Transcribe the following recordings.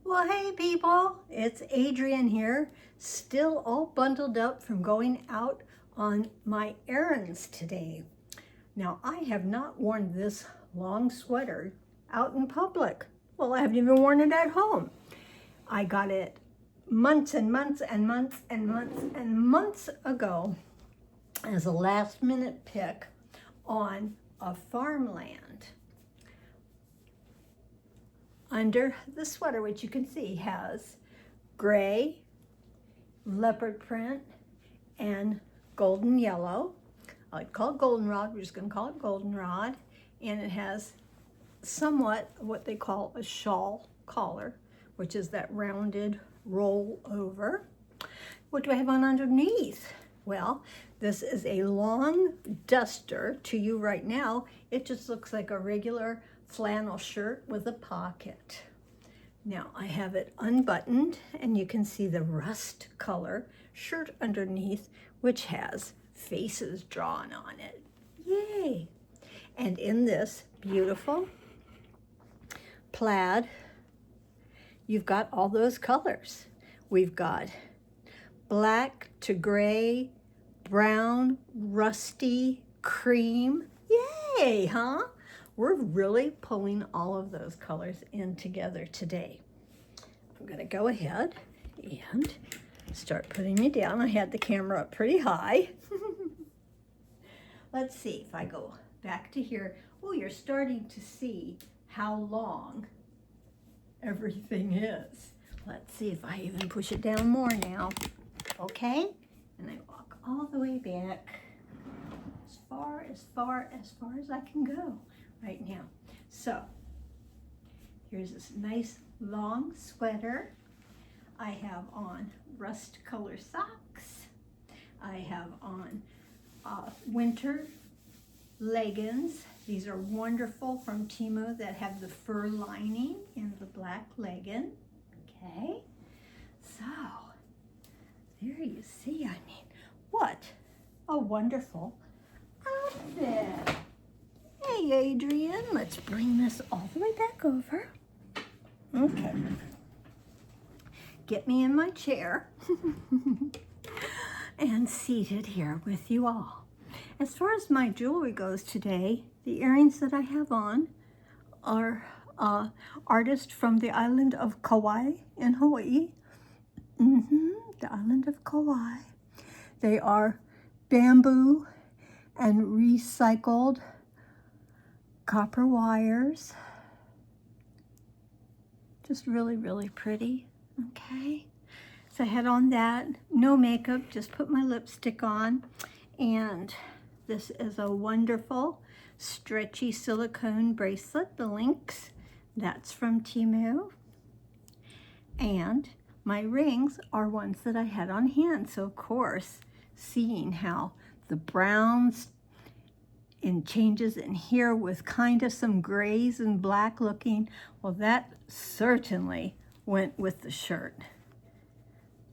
Well, hey people, it's Adrian here, still all bundled up from going out on my errands today. Now, I have not worn this long sweater out in public. Well, I haven't even worn it at home. I got it months and months and months and months and months ago as a last minute pick on a farmland. Under the sweater, which you can see has gray, leopard print, and golden yellow. I'd call it goldenrod, we're just gonna call it goldenrod. And it has somewhat what they call a shawl collar, which is that rounded roll over. What do I have on underneath? Well, this is a long duster. To you right now, it just looks like a regular flannel shirt with a pocket. Now I have it unbuttoned and you can see the rust color shirt underneath, which has faces drawn on it. Yay! And in this beautiful plaid, you've got all those colors. We've got black to gray, brown, rusty, cream. Yay, huh? We're really pulling all of those colors in together today. I'm gonna go ahead and start putting you down. I had the camera up pretty high. Let's see if I go back to here. Oh, you're starting to see how long everything is. Let's see if I even push it down more now. Okay, and I walk all the way back as far as I can go right now. So here's this nice long sweater. I have on rust color socks. I have on winter leggings. These are wonderful from Timo that have the fur lining in the black legging. Okay, so there you see, I mean, what a wonderful outfit. Hey, Adrian, let's bring this all the way back over. Okay. Get me in my chair and seated here with you all. As far as my jewelry goes today, the earrings that I have on are artist from the island of Kauai in Hawaii. The island of Kauai. They are bamboo and recycled copper wires. Just really, really pretty. Okay. So I had on that, no makeup, just put my lipstick on. And this is a wonderful stretchy silicone bracelet, the links. That's from Temu. And my rings are ones that I had on hand. So of course, seeing how the browns and changes in here with kind of some grays and black looking, well, that certainly went with the shirt.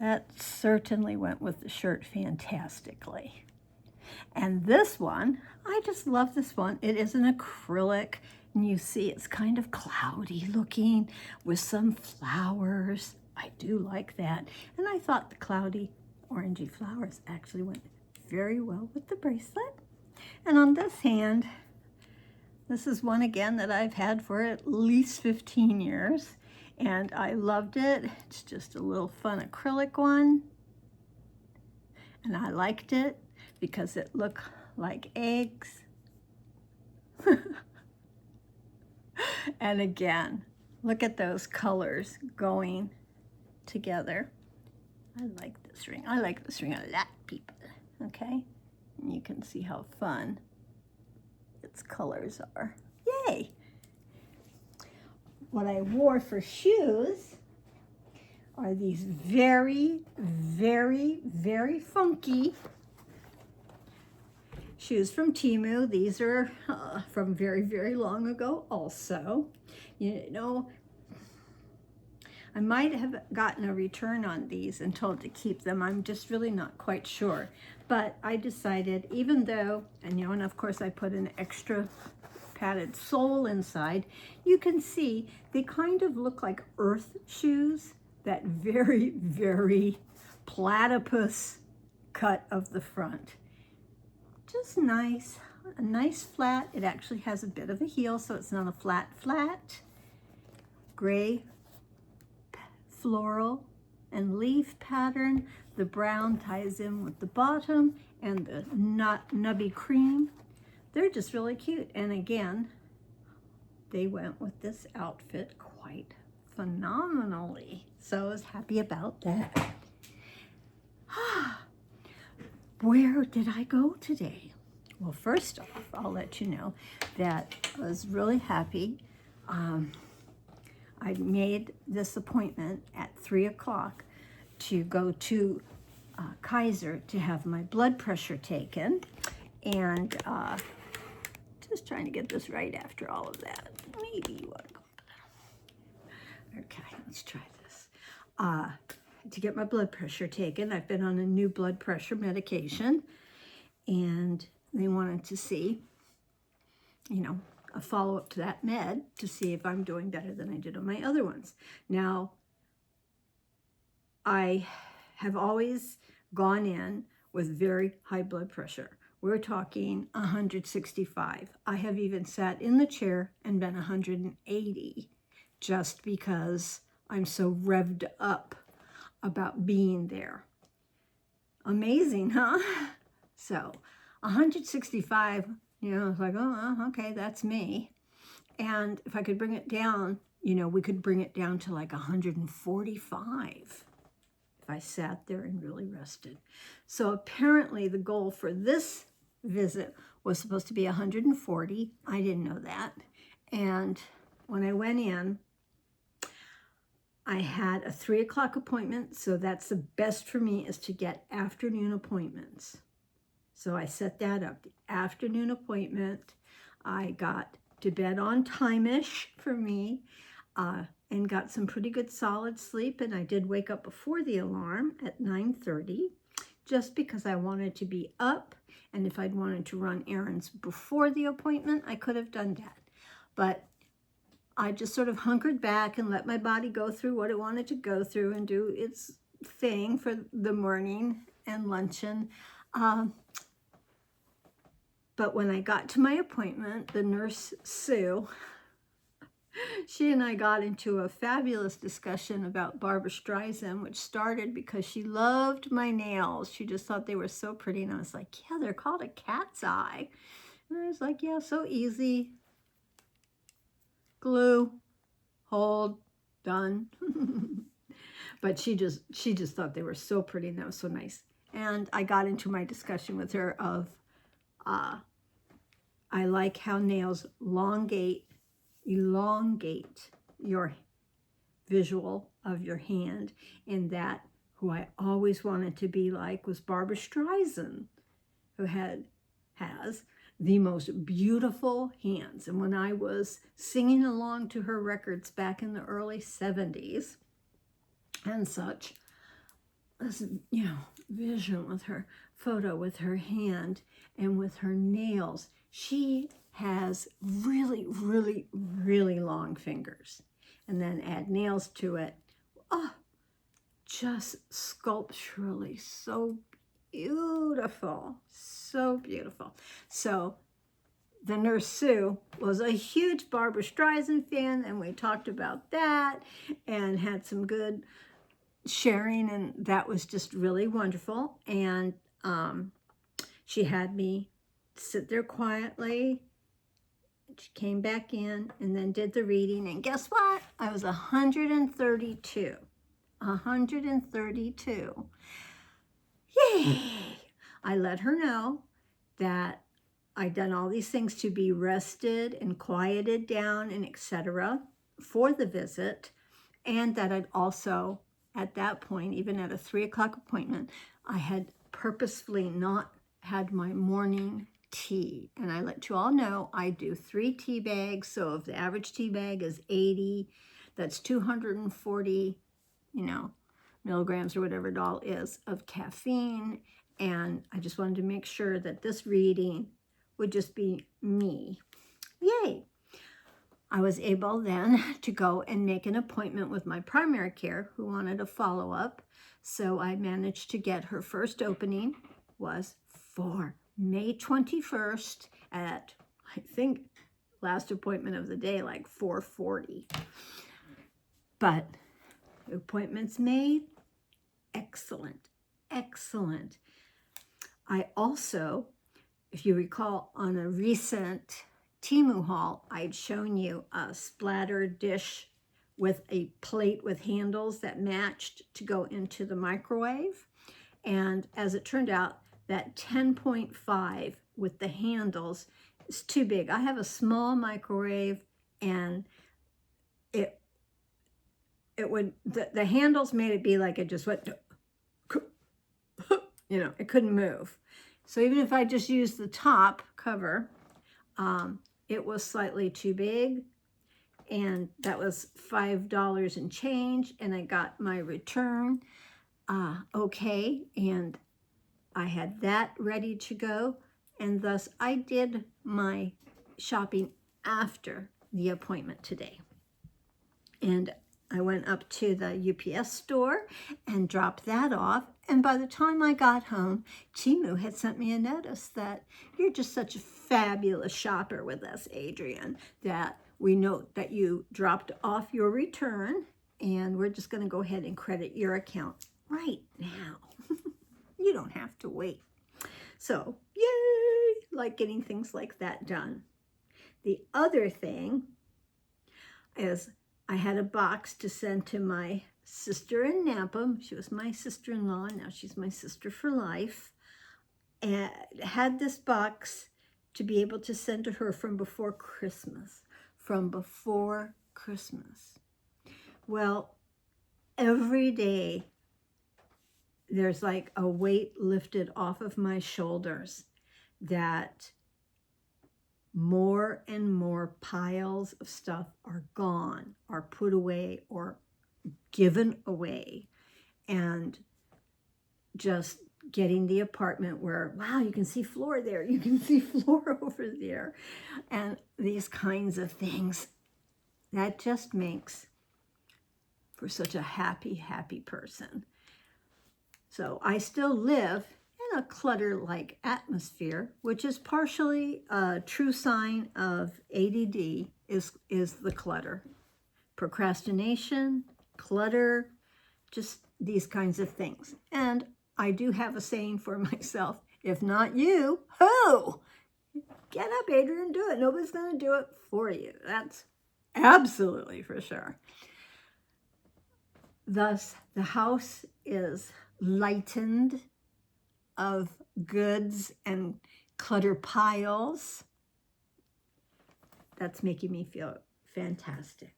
That certainly went with the shirt fantastically. And this one, I just love this one. It is an acrylic, and you see it's kind of cloudy looking with some flowers. I do like that. And I thought the cloudy orangey flowers actually went very well with the bracelet. And on this hand, this is one again that I've had for at least 15 years. And I loved it. It's just a little fun acrylic one. And I liked it because it looked like eggs. And again, look at those colors going together. I like this ring. I like this ring a lot, people. Okay? And you can see how fun its colors are. Yay! What I wore for shoes are these very, very, very funky shoes from Temu. These are from very, very long ago also. You know, I might have gotten a return on these and told to keep them. I'm just really not quite sure. But I decided, even though, and of course I put an extra padded sole inside. You can see they kind of look like earth shoes, that very, very platypus cut of the front. Just nice, a nice flat. It actually has a bit of a heel, so it's not a flat. Gray floral and leaf pattern. The brown ties in with the bottom and the nubby cream. They're just really cute. And again, they went with this outfit quite phenomenally. So I was happy about that. Where did I go today? Well, first off, I'll let you know that I was really happy. I made this appointment at 3 o'clock to go to Kaiser to have my blood pressure taken. And just trying to get this right after all of that. Maybe you want to go up a little. Okay, let's try this. To get my blood pressure taken, I've been on a new blood pressure medication, and they wanted to see, you know, a follow-up to that med to see if I'm doing better than I did on my other ones. Now, I have always gone in with very high blood pressure. We're talking 165. I have even sat in the chair and been 180 just because I'm so revved up about being there. Amazing, huh? So 165, you know, it's like, oh, okay, that's me. And if I could bring it down, you know, we could bring it down to like 145 if I sat there and really rested. So apparently the goal for this visit was supposed to be 140. I didn't know that. And when I went in, I had a 3 o'clock appointment. So that's the best for me, is to get afternoon appointments. So I set that up, the afternoon appointment. I got to bed on time-ish for me, and got some pretty good solid sleep. And I did wake up before the alarm at 9:30, just because I wanted to be up. And if I'd wanted to run errands before the appointment, I could have done that. But I just sort of hunkered back and let my body go through what it wanted to go through and do its thing for the morning and luncheon. But when I got to my appointment, the nurse, Sue, she and I got into a fabulous discussion about Barbra Streisand, which started because she loved my nails. She just thought they were so pretty. And I was like, yeah, they're called a cat's eye. And I was like, yeah, so easy. Glue, hold, done. But she just thought they were so pretty, and that was so nice. And I got into my discussion with her of, I like how nails elongate your visual of your hand, and that who I always wanted to be like was Barbra Streisand, who has the most beautiful hands. And when I was singing along to her records back in the early 70s and such, this, you know, vision with her photo with her hand and with her nails, she has really, really, really long fingers. And then add nails to it. Oh, just sculpturally so beautiful. So beautiful. So the nurse Sue was a huge Barbra Streisand fan, and we talked about that and had some good sharing, and that was just really wonderful. And she had me sit there quietly. She came back in and then did the reading, and guess what? I was 132. 132. Yay! I let her know that I'd done all these things to be rested and quieted down and etc. for the visit, and that I'd also, at that point, even at a 3 o'clock appointment, I had purposefully not had my morning tea. And I let you all know I do 3 tea bags. So if the average tea bag is 80, that's 240, milligrams or whatever it all is of caffeine. And I just wanted to make sure that this reading would just be me. yay. I was able then to go and make an appointment with my primary care who wanted a follow-up. So I managed to get her first opening was for May 21st at, I think, last appointment of the day, like 4:40. But the appointments made, excellent, excellent. I also, if you recall, on a recent Temu haul, I'd shown you a splatter dish with a plate with handles that matched to go into the microwave. And as it turned out, that 10.5 with the handles is too big. I have a small microwave, and the handles made it be like it just went, you know, it couldn't move. So even if I just used the top cover, it was slightly too big, and that was $5 and change, and I got my return okay, and I had that ready to go, and thus I did my shopping after the appointment today. And I went up to the UPS store and dropped that off. And by the time I got home, Temu had sent me a notice that you're just such a fabulous shopper with us, Adrienne, that we note that you dropped off your return, and we're just going to go ahead and credit your account right now. You don't have to wait. So, yay! Like getting things like that done. The other thing is I had a box to send to my sister in Napa. She was my sister-in-law. Now she's my sister for life. And had this box to be able to send to her from before Christmas. From before Christmas. Well, every day there's like a weight lifted off of my shoulders that more and more piles of stuff are gone, are put away, or given away. And just getting the apartment where, wow, you can see floor there, you can see floor over there, and these kinds of things. That just makes for such a happy, happy person. So I still live in a clutter-like atmosphere, which is partially a true sign of ADD, is the clutter. Procrastination, clutter, just these kinds of things. And I do have a saying for myself, if not you, who? Get up, Adrienne, do it. Nobody's going to do it for you. That's absolutely for sure. Thus, the house is lightened of goods and clutter piles. That's making me feel fantastic.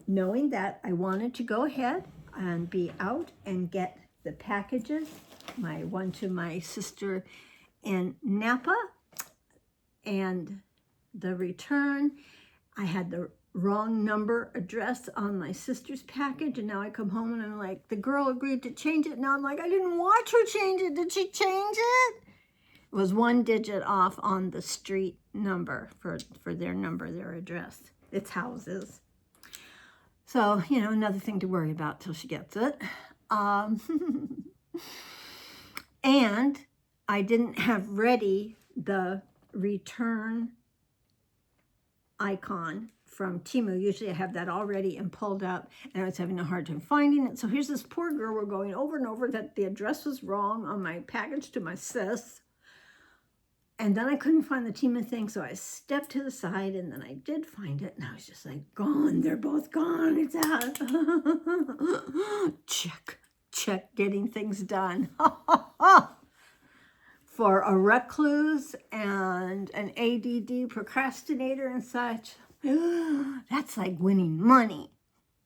Knowing that, I wanted to go ahead and be out and get the packages. My one to my sister in Napa, and the return. I had the wrong number address on my sister's package, and now I come home and I'm like, the girl agreed to change it. Now I'm like, I didn't watch her change it. Did she change it? It was one digit off on the street number for their number, their address. It's houses. So, you know, another thing to worry about till she gets it. And I didn't have ready the return icon from Temu. Usually I have that already and pulled up, and I was having a hard time finding it. So here's this poor girl. We're going over and over that the address was wrong on my package to my sis. And then I couldn't find the Temu thing, so I stepped to the side, and then I did find it, and I was just like, gone. They're both gone. It's out. Check, getting things done. For a recluse and an ADD procrastinator and such, that's like winning money,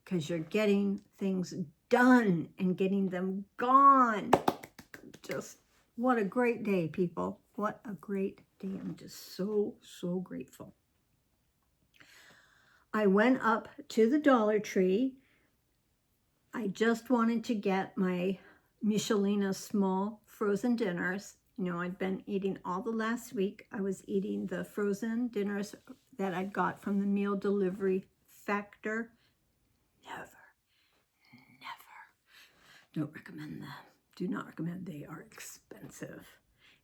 because you're getting things done and getting them gone. Just what a great day, people. What a great day. I'm just so, so grateful. I went up to the Dollar Tree. I just wanted to get my Michelina small frozen dinners, You know, I'd been eating all the last week. I was eating the frozen dinners that I got from the meal delivery factor. Never, don't recommend them. Do not recommend. They are expensive.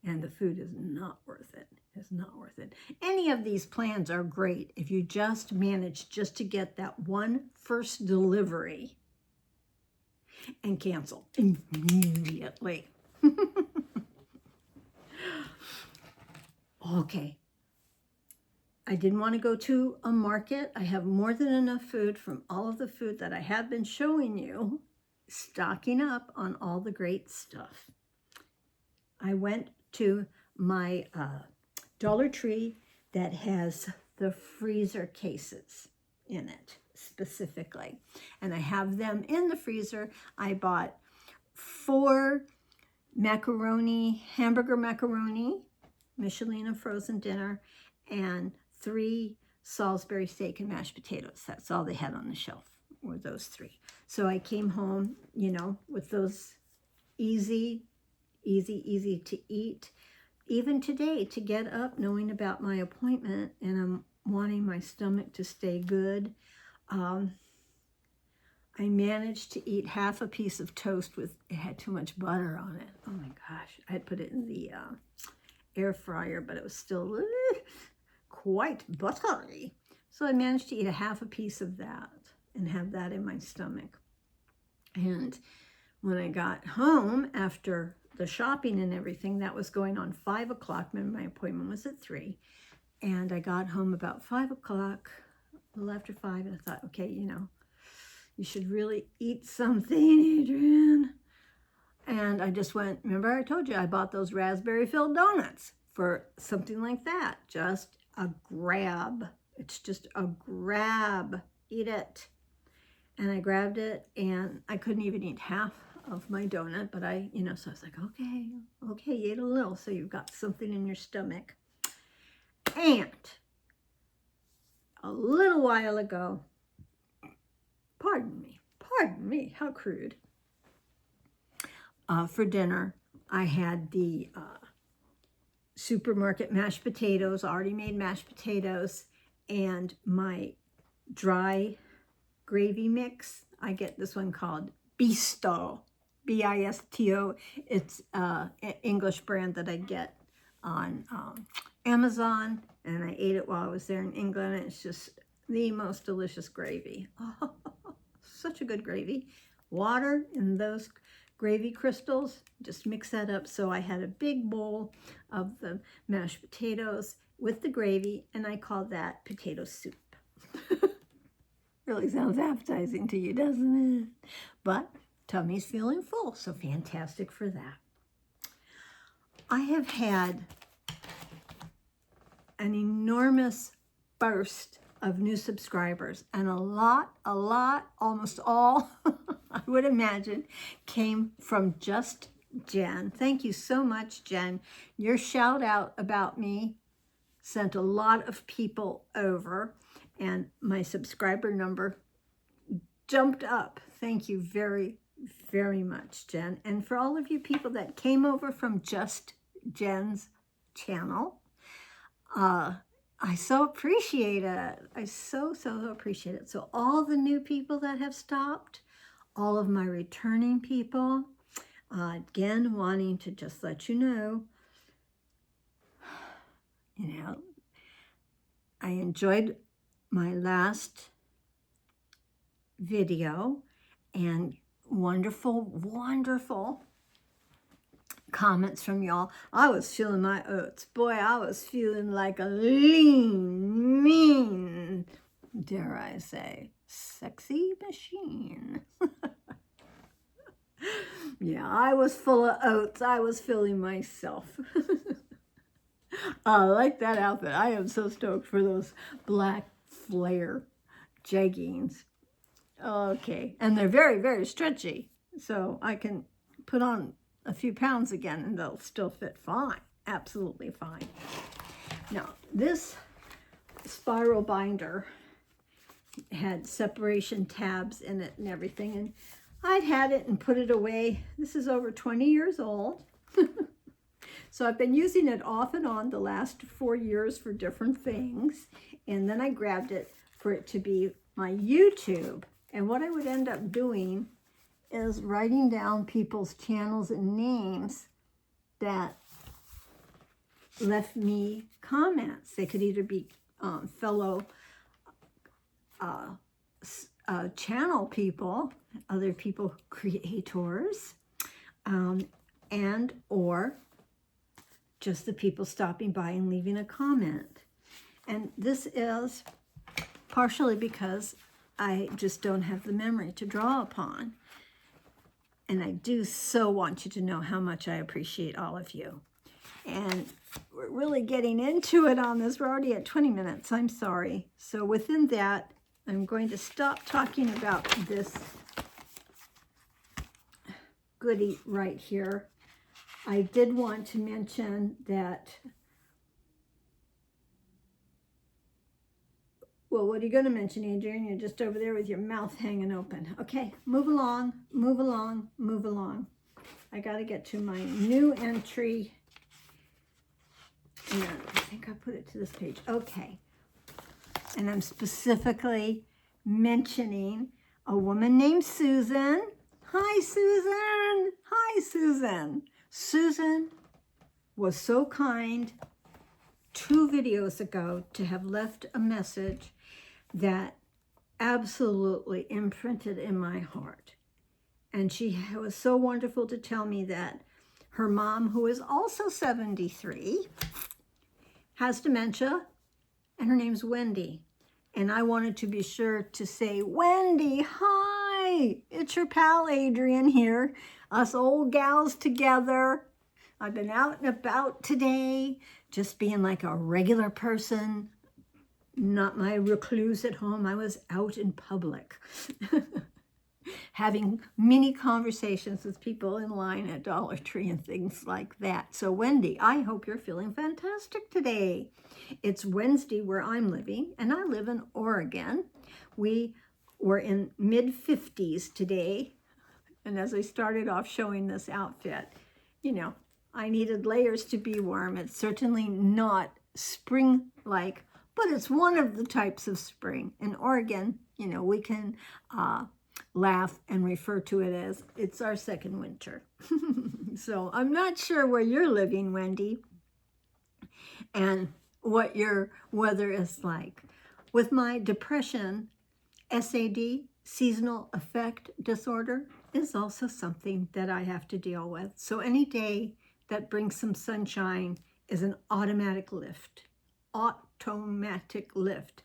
And the food is not worth it. It's not worth it. Any of these plans are great if you just manage just to get that one first delivery and cancel immediately. Okay. I didn't want to go to a market. I have more than enough food from all of the food that I have been showing you, stocking up on all the great stuff. I went to my Dollar Tree that has the freezer cases in it specifically. And I have them in the freezer. I bought 4 hamburger macaroni, Michelin frozen dinner, and 3 Salisbury steak and mashed potatoes. That's all they had on the shelf, were those 3. So I came home, you know, with those easy to eat. Even today, to get up knowing about my appointment and I'm wanting my stomach to stay good, I managed to eat half a piece of toast with, it had too much butter on it. Oh my gosh, I had put it in the air fryer, but it was still quite buttery. So I managed to eat a half a piece of that and have that in my stomach. And when I got home after the shopping and everything, that was going on 5 o'clock. Remember, my appointment was at 3. And I got home about 5 o'clock, a little after 5, and I thought, okay, you know, you should really eat something, Adrian. And I just went, remember I told you I bought those raspberry-filled donuts for something like that. Just a grab. It's just a grab. Eat it. And I grabbed it, and I couldn't even eat half of my donut, but I, you know, so I was like, okay, you ate a little, so you've got something in your stomach. And a little while ago, pardon me, how crude. For dinner, I had the supermarket mashed potatoes, already made mashed potatoes, and my dry gravy mix. I get this one called Bisto, B-I-S-T-O. It's an English brand that I get on Amazon, and I ate it while I was there in England. It's just the most delicious gravy. Oh, such a good gravy. Water in those gravy crystals, just mix that up. So I had a big bowl of the mashed potatoes with the gravy, and I call that potato soup. Really sounds appetizing to you, doesn't it? But tummy's feeling full, so fantastic for that. I have had an enormous burst of new subscribers, and a lot, almost all, I would imagine, came from Just Jen. Thank you so much, Jen. Your shout out about me sent a lot of people over, and my subscriber number jumped up. Thank you very, very much, Jen. And for all of you people that came over from Just Jen's channel, I so appreciate it. I so appreciate it. So all the new people that have stopped, all of my returning people, again, wanting to just let you know, I enjoyed my last video, and wonderful comments from y'all. I was feeling my oats. Boy, I was feeling like a lean, mean, dare I say, sexy machine. Yeah, I was full of oats. I was feeling myself. I like that outfit. I am so stoked for those black flare jeggings. Okay, and they're very, very stretchy, so I can put on a few pounds again and they'll still fit fine, absolutely fine. Now, this spiral binder had separation tabs in it and everything, and I'd had it and put it away. This is over 20 years old. So I've been using it off and on the last 4 years for different things. And then I grabbed it for it to be my YouTube. And what I would end up doing is writing down people's channels and names that left me comments. They could either be fellow channel people, other people, creators, and or just the people stopping by and leaving a comment. And this is partially because I just don't have the memory to draw upon. And I do so want you to know how much I appreciate all of you. And we're really getting into it on this. We're already at 20 minutes. I'm sorry. So within that, I'm going to stop talking about this goodie right here. I did want to mention that, well, what are you going to mention, Adrian? You're just over there with your mouth hanging open. Okay, move along, move along, move along. I got to get to my new entry. And I think I put it to this page. Okay. And I'm specifically mentioning a woman named Susan. Hi, Susan. Hi, Susan. Susan was so kind 2 videos ago to have left a message that absolutely imprinted in my heart. And she was so wonderful to tell me that her mom, who is also 73, has dementia, and her name's Wendy. And I wanted to be sure to say, Wendy, hi, it's your pal Adrian here, us old gals together. I've been out and about today, just being like a regular person, not my recluse at home. I was out in public, having mini conversations with people in line at Dollar Tree and things like that. So Wendy, I hope you're feeling fantastic today. It's Wednesday where I'm living, and I live in Oregon. We were in mid-50s today, and as I started off showing this outfit, you know, I needed layers to be warm. It's certainly not spring-like, but it's one of the types of spring. In Oregon, you know, we can laugh and refer to it as it's our second winter. So I'm not sure where you're living, Wendy, and what your weather is like. With my depression, SAD, seasonal affect disorder, is also something that I have to deal with. So any day that brings some sunshine is an automatic lift. Automatic lift.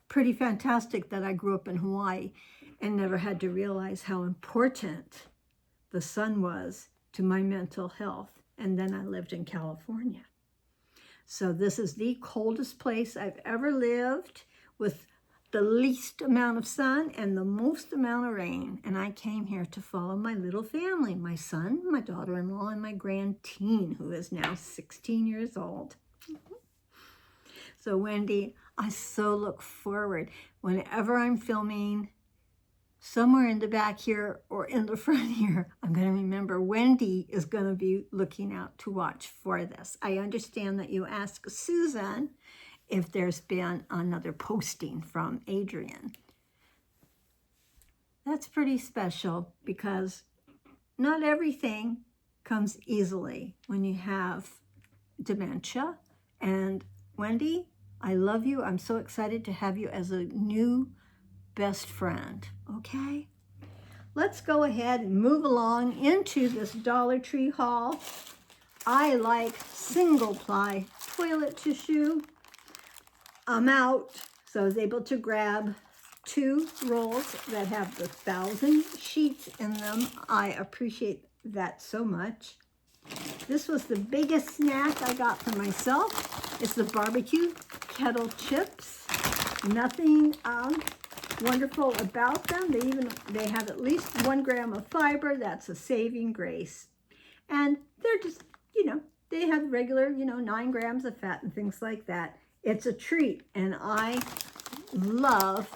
Pretty fantastic that I grew up in Hawaii and never had to realize how important the sun was to my mental health. And then I lived in California. So this is the coldest place I've ever lived, with the least amount of sun and the most amount of rain. And I came here to follow my little family, my son, my daughter-in-law, and my grand-teen, who is now 16 years old. So Wendy, I so look forward whenever I'm filming somewhere in the back here or in the front here, I'm going to remember Wendy is going to be looking out to watch for this. I understand that you asked Susan if there's been another posting from Adrian. That's pretty special because not everything comes easily when you have dementia. And Wendy, I love you. I'm so excited to have you as a new best friend, okay? Let's go ahead and move along into this Dollar Tree haul. I like single ply toilet tissue. I'm out, so I was able to grab 2 rolls that have the 1,000 sheets in them. I appreciate that so much. This was the biggest snack I got for myself. It's the barbecue kettle chips. Nothing wonderful about them. They have at least 1 gram of fiber. That's a saving grace. And they're just, you know, they have regular, 9 grams of fat and things like that. It's a treat, and I love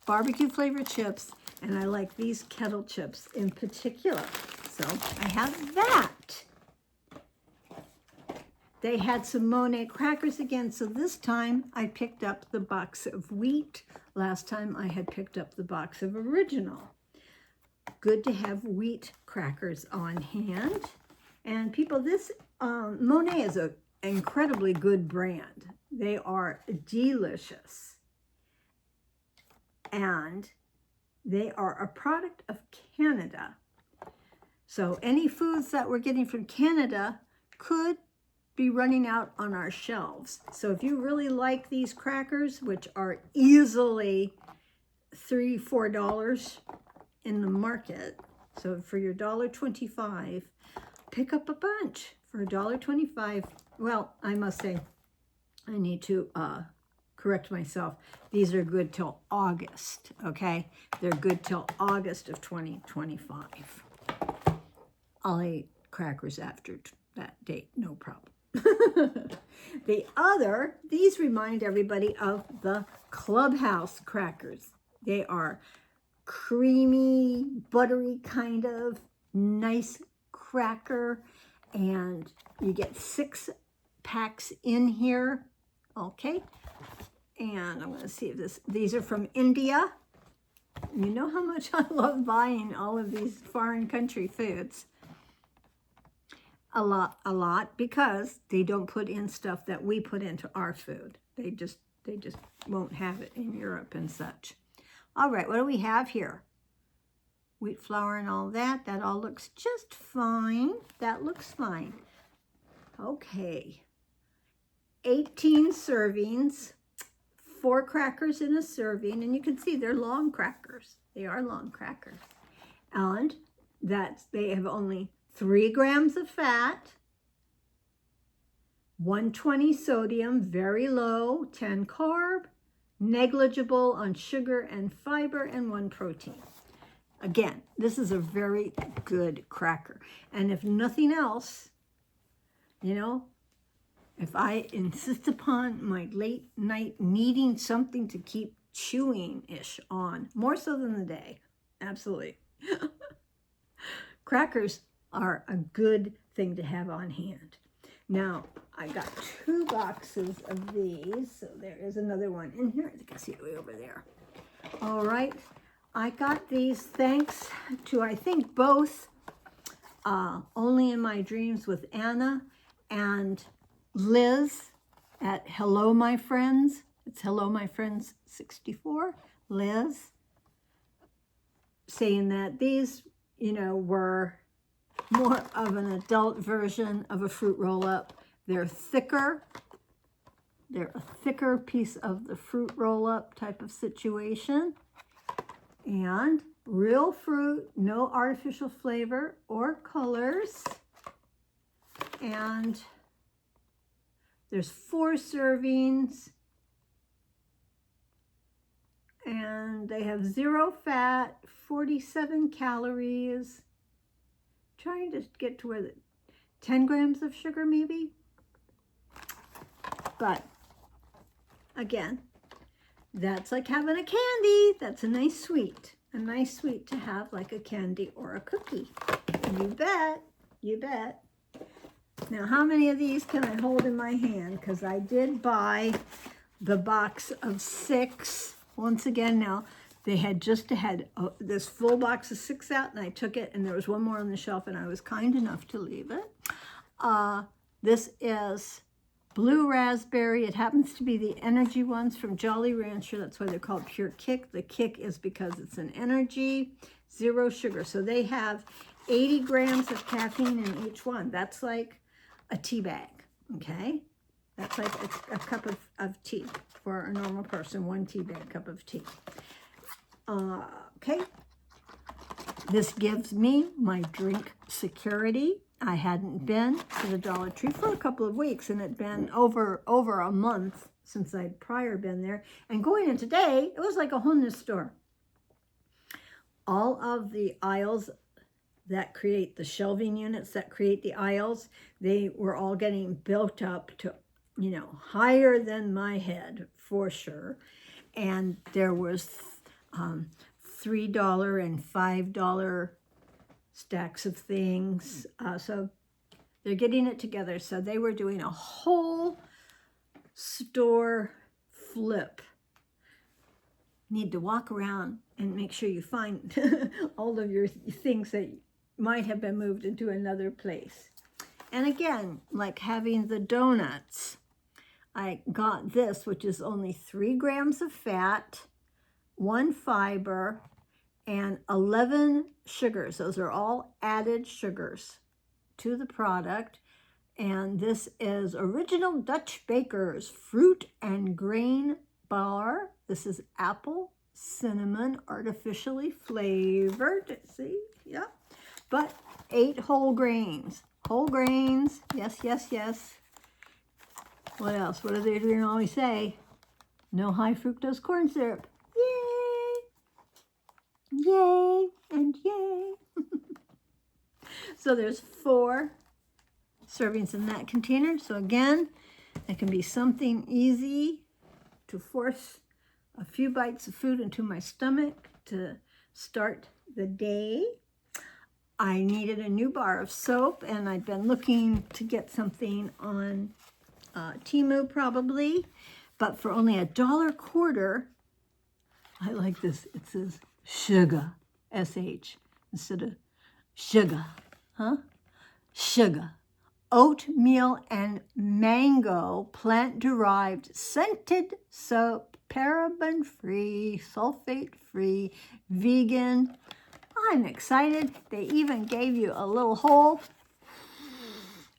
barbecue flavored chips, and I like these kettle chips in particular. So I have that. they had some Monet crackers again, so this time I picked up the box of wheat. Last time I had picked up the box of original. Good to have wheat crackers on hand. And people, this Monet is an incredibly good brand. They are delicious. And they are a product of Canada. So any foods that we're getting from Canada could be running out on our shelves. So if you really like these crackers, which are easily $3, $4 in the market, so for your $1.25, pick up a bunch for $1.25. Well, I must say, I need to correct myself. These are good till August, okay? They're good till August of 2025. I'll eat crackers after that date, no problem. These remind everybody of the Clubhouse crackers. They are creamy, buttery kind of nice cracker, and you get 6 packs in here, okay? And I'm going to see if these are from India. You know how much I love buying all of these foreign country foods. A lot, because they don't put in stuff that we put into our food. They just won't have it in Europe and such. All right, what do we have here? Wheat flour and all that. That all looks just fine. That looks fine. Okay. 18 servings, 4 crackers in a serving, and you can see they're long crackers. They are long crackers. And they have only 3 grams of fat, 120 sodium, very low, 10 carb, negligible on sugar and fiber, and 1 protein. Again, this is a very good cracker. And if nothing else, you know, if I insist upon my late night needing something to keep chewing-ish on, more so than the day, absolutely. Crackers are a good thing to have on hand. Now, I got 2 boxes of these, so there is another one in here. I think I see it way over there. All right, I got these thanks to, I think, both Only in My Dreams with Anna and Liz at Hello My Friends. It's Hello My Friends 64. Liz saying that these, you know, were more of an adult version of a fruit roll-up. They're thicker. They're a thicker piece of the fruit roll-up type of situation. And real fruit, no artificial flavor or colors. And there's 4 servings. And they have 0 fat, 47 calories. Trying to get to where 10 grams of sugar maybe. But again, that's like having a candy. That's a nice sweet to have like a candy or a cookie. You bet, you bet. Now, how many of these can I hold in my hand? Because I did buy the box of 6. Once again, now, they had just had this full box of 6 out, and I took it, and there was one more on the shelf, and I was kind enough to leave it. This is blue raspberry. It happens to be the energy ones from Jolly Rancher. That's why they're called Pure Kick. The kick is because it's an energy, 0 sugar. So they have 80 grams of caffeine in each one. That's like a tea bag, okay? That's like a cup of tea for a normal person, 1 tea bag cup of tea. Okay, this gives me my drink security. I hadn't been to the Dollar Tree for a couple of weeks, and it'd been over a month since I'd prior been there. And going in today, it was like a whole new store. All of the aisles that create the shelving units that create the aisles, they were all getting built up to, you know, higher than my head for sure. And there was $3 and $5 stacks of things. So They're getting it together. So they were doing a whole store flip. Need to walk around and make sure you find all of your things that might have been moved into another place. And again, like having the donuts, I got this, which is only 3 grams of fat, 1 fiber, and 11 sugars. Those are all added sugars to the product. And this is Original Dutch Baker's Fruit and Grain Bar. This is apple, cinnamon, artificially flavored. See? Yeah. But 8 whole grains. Whole grains. Yes, yes, yes. What else? What do they always say? No high fructose corn syrup. Yay! Yay and yay. So there's 4 servings in that container. So again, it can be something easy to force a few bites of food into my stomach to start the day. I needed a new bar of soap, and I'd been looking to get something on Temu probably, but for only $1.25. I like this. It says sugar, S-H, instead of sugar, huh? Sugar. Oatmeal and mango, plant-derived, scented soap, paraben-free, sulfate-free, vegan. I'm excited. They even gave you a little hole,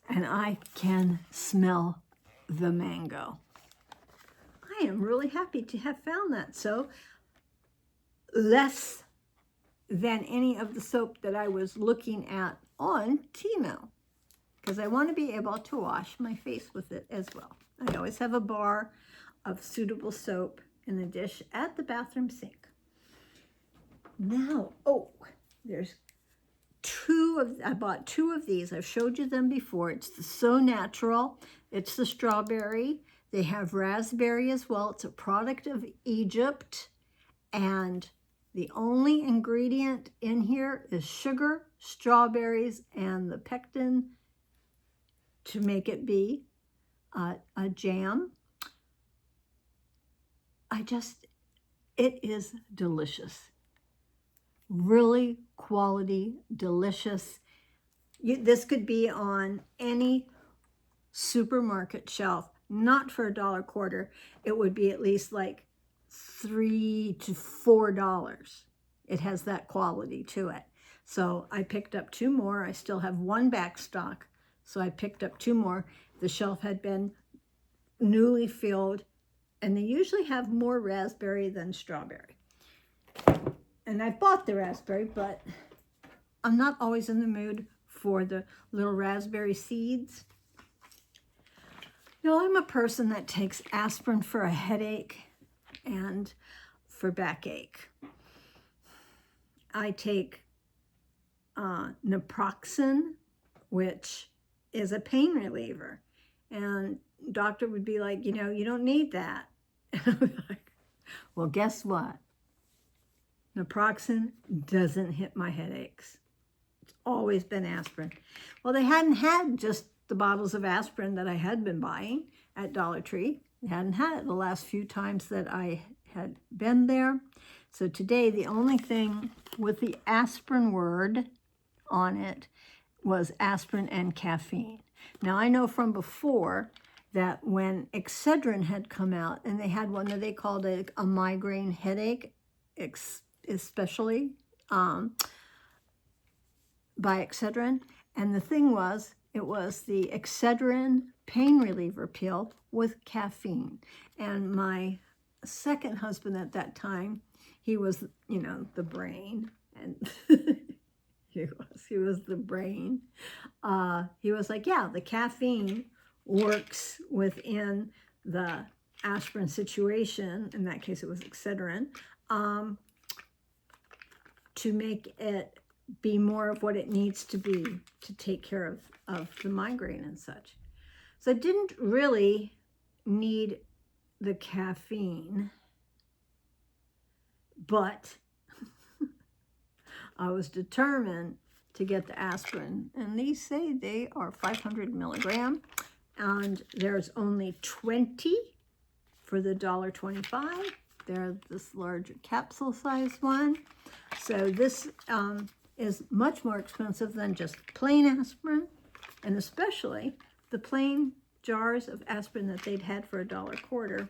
and I can smell the mango. I am really happy to have found that. So less than any of the soap that I was looking at on Temu, because I want to be able to wash my face with it as well. I always have a bar of suitable soap in the dish at the bathroom sink. Now, there's I bought 2 of these. I've showed you them before. It's the So Natural. It's the strawberry. They have raspberry as well. It's a product of Egypt. And the only ingredient in here is sugar, strawberries, and the pectin to make it be a jam. It is delicious. Really quality, delicious. This could be on any supermarket shelf, not for $1.25. It would be at least like $3 to $4. It has that quality to it. So I picked up 2 more. I still have 1 back stock, so I picked up 2 more. The shelf had been newly filled, and they usually have more raspberry than strawberry. And I bought the raspberry, but I'm not always in the mood for the little raspberry seeds. I'm a person that takes aspirin for a headache and for backache. I take naproxen, which is a pain reliever. And doctor would be like, you don't need that. And I'm like, well, guess what? Naproxen doesn't hit my headaches. It's always been aspirin. Well, they hadn't had just the bottles of aspirin that I had been buying at Dollar Tree. They hadn't had it the last few times that I had been there. So today, the only thing with the aspirin word on it was aspirin and caffeine. Now, I know from before that when Excedrin had come out, and they had one that they called a migraine headache, especially by Excedrin. And the thing was, it was the Excedrin pain reliever pill with caffeine. And my second husband at that time, he was, the brain. And he was the brain. He was like, yeah, the caffeine works within the aspirin situation. In that case, it was Excedrin. To make it be more of what it needs to be to take care of the migraine and such. So I didn't really need the caffeine, but I was determined to get the aspirin. And these say they are 500 milligram. And there's only 20 for the $1.25. They're this larger capsule size one. So this is much more expensive than just plain aspirin. And especially the plain jars of aspirin that they'd had for $1.25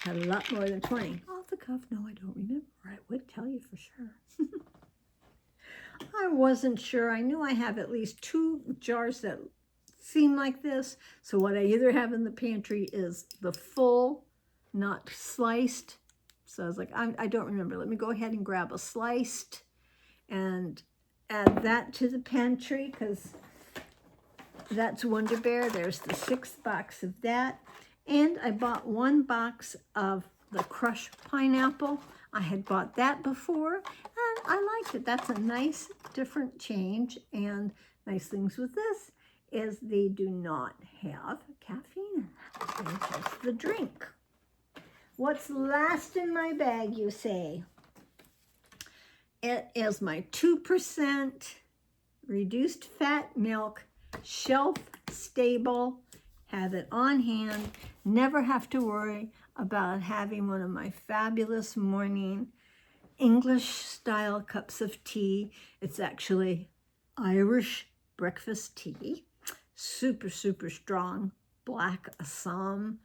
had a lot more than 20. Off the cuff, no, I don't remember. I would tell you for sure. I wasn't sure. I knew I have at least 2 jars that seem like this. So what I either have in the pantry is the full, not sliced. So I was like, I don't remember. Let me go ahead and grab a sliced and add that to the pantry because that's Wonder Bear. There's the 6th box of that. And I bought 1 box of the crushed pineapple. I had bought that before and I liked it. That's a nice different change. And nice things with this is they do not have caffeine. It's just the drink. What's last in my bag, you say? It is my 2% reduced fat milk, shelf stable, have it on hand, never have to worry about having one of my fabulous morning English style cups of tea. It's actually Irish breakfast tea, super, super strong black Assam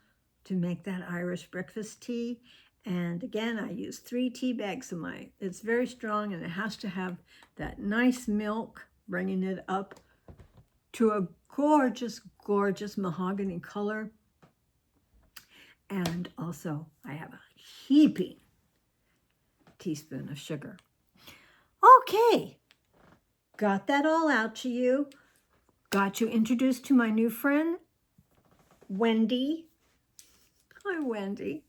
to make that Irish breakfast tea. And again, I use 3 tea bags of mine. It's very strong and it has to have that nice milk, bringing it up to a gorgeous, gorgeous mahogany color. And also I have a heaping teaspoon of sugar. Okay, got that all out to you. Got you introduced to my new friend, Wendy. Hi, Wendy.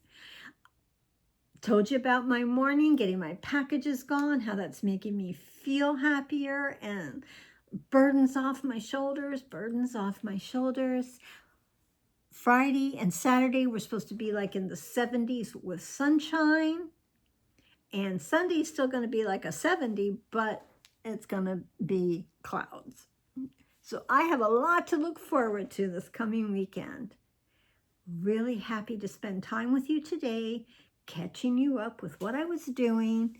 Told you about my morning, getting my packages gone, how that's making me feel happier and burdens off my shoulders, burdens off my shoulders. Friday and Saturday we're supposed to be like in the 70s with sunshine. And Sunday's still going to be like a 70, but it's going to be clouds. So I have a lot to look forward to this coming weekend. Really happy to spend time with you today, catching you up with what I was doing.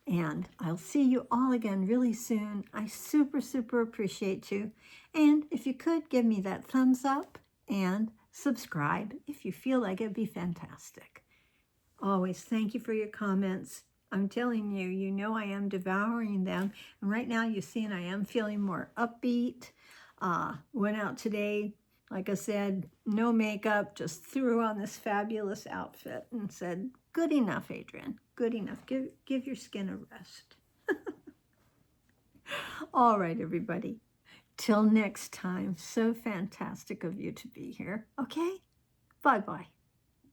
And I'll see you all again really soon. I super, super appreciate you. And if you could, give me that thumbs up and subscribe if you feel like it'd be fantastic. Always thank you for your comments. I'm telling you, you know I am devouring them. And right now you see, and I am feeling more upbeat. Went out today, like I said, no makeup, just threw on this fabulous outfit and said, good enough, Adrian, good enough. Give your skin a rest. All right, everybody. Till next time, so fantastic of you to be here. Okay? Bye-bye.